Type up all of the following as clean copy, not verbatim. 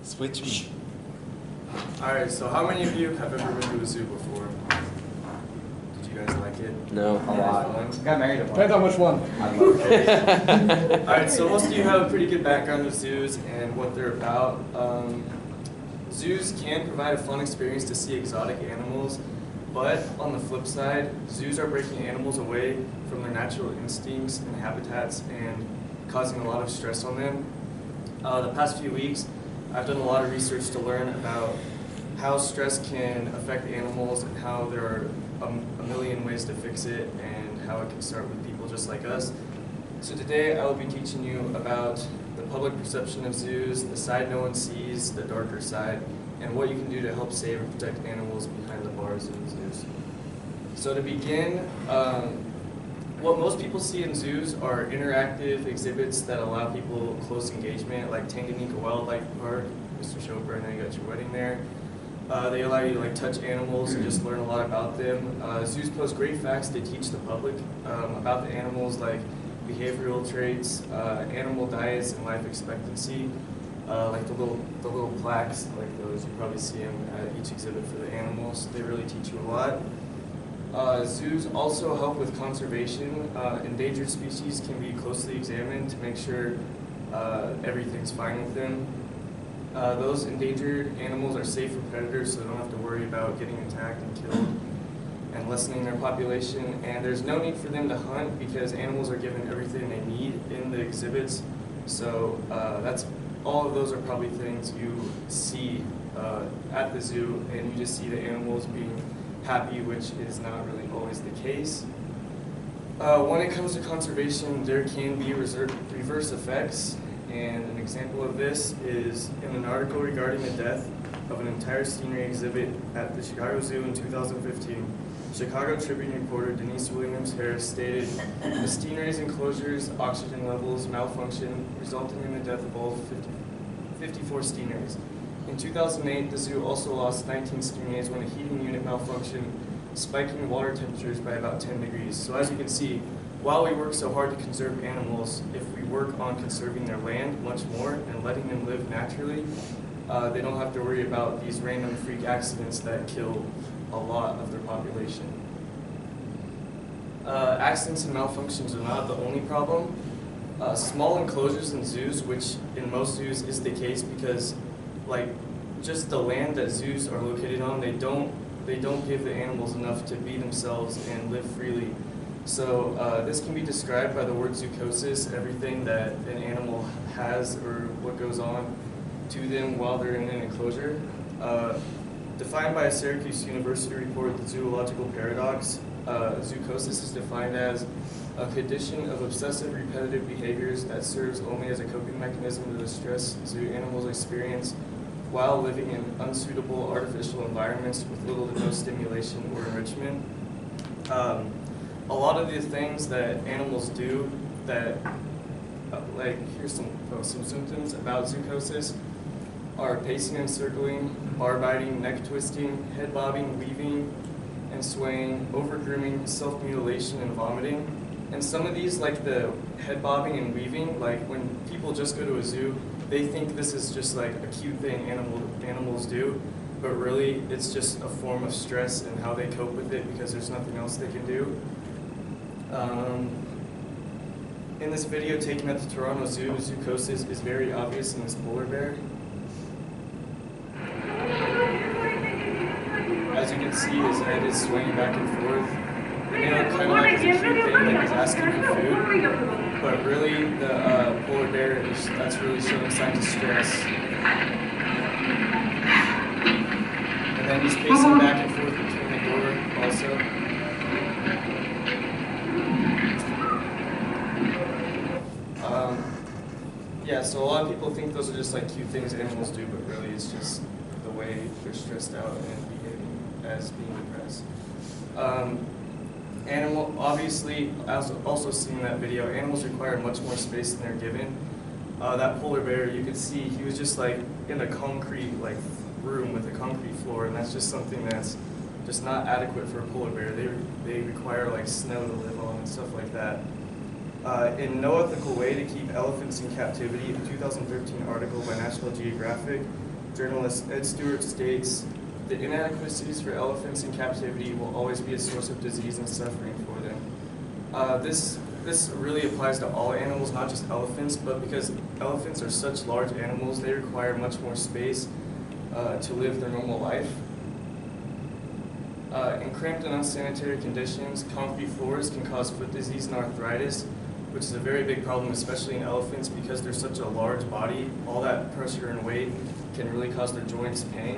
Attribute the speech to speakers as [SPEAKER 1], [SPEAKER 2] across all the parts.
[SPEAKER 1] Switch me.
[SPEAKER 2] Alright, so how many of you have ever been to a zoo before? Did you guys like it?
[SPEAKER 3] No.
[SPEAKER 4] A lot. Got married at one.
[SPEAKER 1] Depends on which one.
[SPEAKER 4] I love it.
[SPEAKER 2] Alright, so most of you have a pretty good background of zoos and what they're about. Zoos can provide a fun experience to see exotic animals, but on the flip side, zoos are breaking animals away from their natural instincts and habitats and causing a lot of stress on them. The past few weeks, I've done a lot of research to learn about how stress can affect animals and how there are a million ways to fix it and how it can start with people just like us. So today I will be teaching you about the public perception of zoos, the side no one sees, the darker side, and what you can do to help save and protect animals behind the bars in zoos. So to begin, what most people see in zoos are interactive exhibits that allow people close engagement, like Tanganyika Wildlife Park. Mr. Chopra, I know you got your wedding there. They allow you to touch animals and just learn a lot about them. Zoos post great facts to teach the public about the animals, like behavioral traits, animal diets, and life expectancy. Like the little plaques, like those, you probably see them at each exhibit for the animals. They really teach you a lot. Zoos also help with conservation. Endangered species can be closely examined to make sure everything's fine with them. Those endangered animals are safe for predators, so they don't have to worry about getting attacked and killed and lessening their population. And there's no need for them to hunt because animals are given everything they need in the exhibits. So all of those are probably things you see at the zoo, and you just see the animals being happy, which is not really always the case. When it comes to conservation, there can be reverse effects, and an example of this is in an article regarding the death of an entire stingray exhibit at the Chicago Zoo in 2015. Chicago Tribune reporter Denise Williams-Harris stated, the stingray's enclosure's oxygen levels malfunctioned, resulting in the death of all 54 stingrays. In 2008, the zoo also lost 19 stingrays when a heating unit malfunctioned, spiking water temperatures by about 10 degrees. So as you can see, while we work so hard to conserve animals, if we work on conserving their land much more and letting them live naturally, they don't have to worry about these random freak accidents that kill a lot of their population. Accidents and malfunctions are not the only problem. Small enclosures in zoos, which in most zoos is the case because just the land that zoos are located on, they don't give the animals enough to be themselves and live freely. So this can be described by the word zoochosis, everything that an animal has or what goes on to them while they're in an enclosure. Defined by a Syracuse University report, the zoological paradox, zoochosis is defined as a condition of obsessive repetitive behaviors that serves only as a coping mechanism to the stress zoo animals experience while living in unsuitable artificial environments with little to no stimulation or enrichment. A lot of the things that animals do that, here's some symptoms about zoochosis, are pacing and circling, bar biting, neck twisting, head bobbing, weaving and swaying, over-grooming, self-mutilation, and vomiting. And some of these, like the head bobbing and weaving, like when people just go to a zoo, they think this is just like a cute thing animals do, but really it's just a form of stress and how they cope with it because there's nothing else they can do. In this video taken at the Toronto Zoo, zoochosis is very obvious in this polar bear. As you can see, his head is swaying back and forth. And they look kind of like it's a cute thing, like he's asking for food. But really, the polar bear, that's really showing signs of stress. And then he's pacing back and forth between the door also. Yeah, so a lot of people think those are just like cute things animals do, but really it's just the way they're stressed out and behaving as being depressed. Obviously, as also seen in that video, animals require much more space than they're given. That polar bear, you could see he was just like in a concrete room with a concrete floor, and that's just something that's just not adequate for a polar bear. They require like snow to live on and stuff like that. In No Ethical Way to Keep Elephants in Captivity, a 2013 article by National Geographic, journalist Ed Stewart states, "The inadequacies for elephants in captivity will always be a source of disease and suffering for them." This really applies to all animals, not just elephants, but because elephants are such large animals, they require much more space to live their normal life. In cramped and unsanitary conditions, concrete floors can cause foot disease and arthritis, which is a very big problem, especially in elephants, because they're such a large body. All that pressure and weight can really cause their joints pain.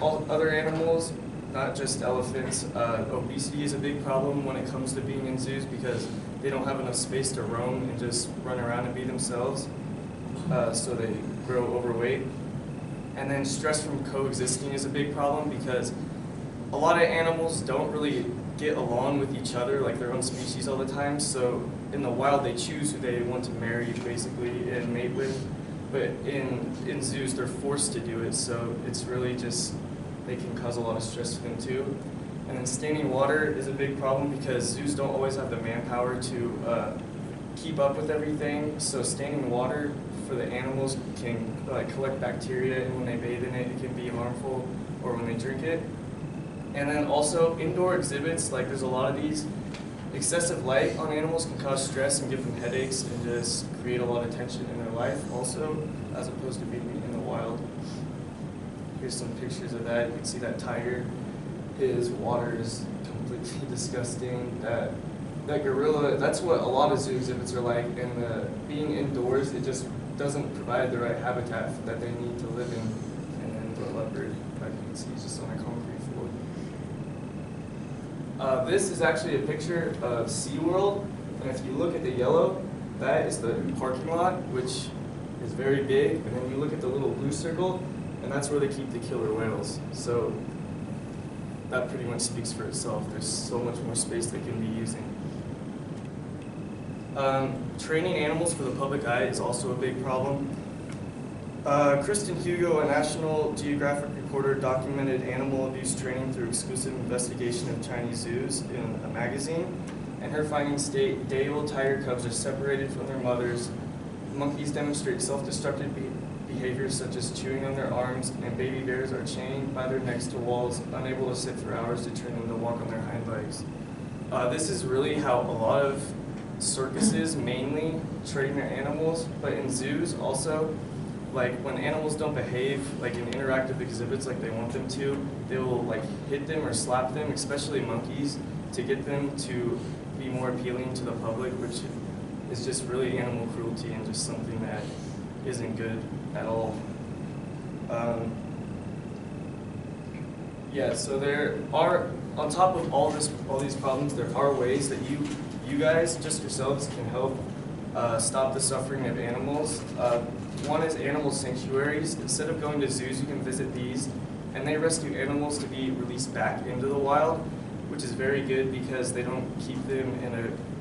[SPEAKER 2] All other animals, not just elephants, obesity is a big problem when it comes to being in zoos because they don't have enough space to roam and just run around and be themselves, so they grow overweight. And then stress from coexisting is a big problem because a lot of animals don't really get along with each other, like their own species, all the time. So in the wild, they choose who they want to marry, basically, and mate with. But in zoos, they're forced to do it, so it's really just, they can cause a lot of stress to them too. And then staining water is a big problem because zoos don't always have the manpower to keep up with everything. So staining water for the animals can collect bacteria, and when they bathe in it, it can be harmful, or when they drink it. And then also indoor exhibits, like there's a lot of these. Excessive light on animals can cause stress and give them headaches and just create a lot of tension in their life also, as opposed to being in the wild. Here's some pictures of that. You can see that tiger. His water is completely disgusting. That gorilla, that's what a lot of zoo exhibits are like. And being indoors, it just doesn't provide the right habitat that they need to live in. And then the leopard, like you can see, is just on a concrete floor. This is actually a picture of SeaWorld, and if you look at the yellow, that is the parking lot, which is very big, and then you look at the little blue circle, and that's where they keep the killer whales. So that pretty much speaks for itself. There's so much more space they can be using. Training animals for the public eye is also a big problem. Kristen Hugo, a National Geographic reporter, documented animal abuse training through exclusive investigation of Chinese zoos in a magazine, and her findings state day-old tiger cubs are separated from their mothers, monkeys demonstrate self-destructive behaviors such as chewing on their arms, and baby bears are chained by their necks to walls, unable to sit for hours to train them to walk on their hind legs. This is really how a lot of circuses mainly train their animals, but in zoos also, like when animals don't behave like in interactive exhibits like they want them to, they will like hit them or slap them, especially monkeys, to get them to be more appealing to the public, which is just really animal cruelty and just something that isn't good at all. Yeah, so there are, on top of all these problems, there are ways that you guys, just yourselves, can help stop the suffering of animals. One is animal sanctuaries. Instead of going to zoos, you can visit these, and they rescue animals to be released back into the wild, which is very good because they don't keep them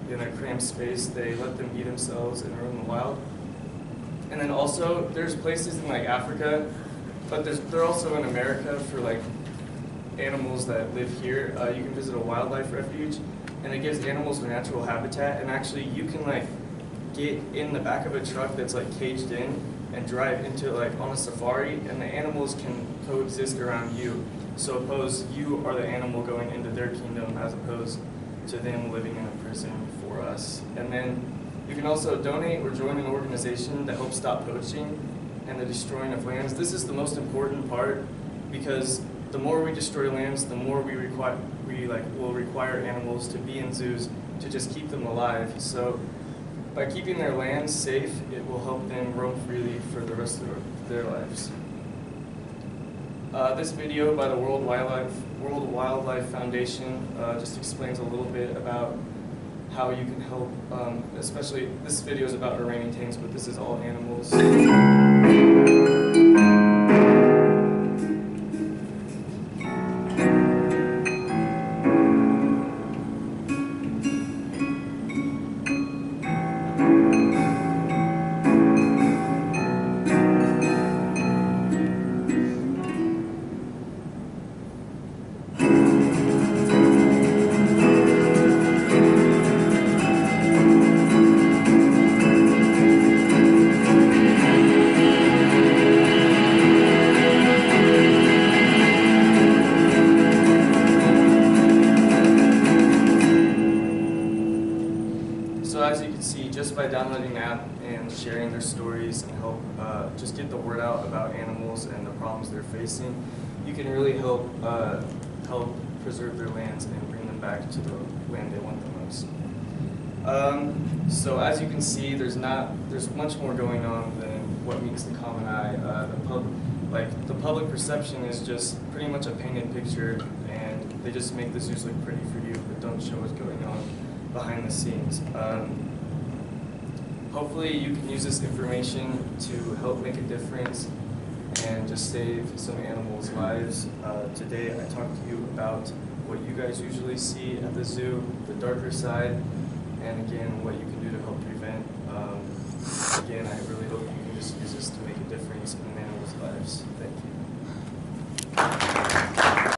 [SPEAKER 2] in a cramped space. They let them be themselves and roam the wild. And then also, there's places in like Africa, but they're also in America for like animals that live here. You can visit a wildlife refuge, and it gives animals their natural habitat, and actually you can like get in the back of a truck that's like caged in and drive into like on a safari, and the animals can coexist around you. So suppose you are the animal going into their kingdom as opposed to them living in a prison for us. And then you can also donate or join an organization that helps stop poaching and the destroying of lands. This is the most important part because the more we destroy lands, the more we will require animals to be in zoos to just keep them alive. So by keeping their lands safe, it will help them roam freely for the rest of their lives. This video by the World Wildlife Foundation just explains a little bit about how you can help, especially this video is about orangutans, but this is all animals. sharing their stories and help just get the word out about animals and the problems they're facing, you can really help preserve their lands and bring them back to the land they want the most. So as you can see, there's much more going on than what meets the common eye. The public perception is just pretty much a painted picture, and they just make the zoos look pretty for you, but don't show what's going on behind the scenes. Hopefully you can use this information to help make a difference and just save some animals' lives. Today I talked to you about what you guys usually see at the zoo, the darker side, and again, what you can do to help prevent. Again, I really hope you can just use this to make a difference in animals' lives. Thank you.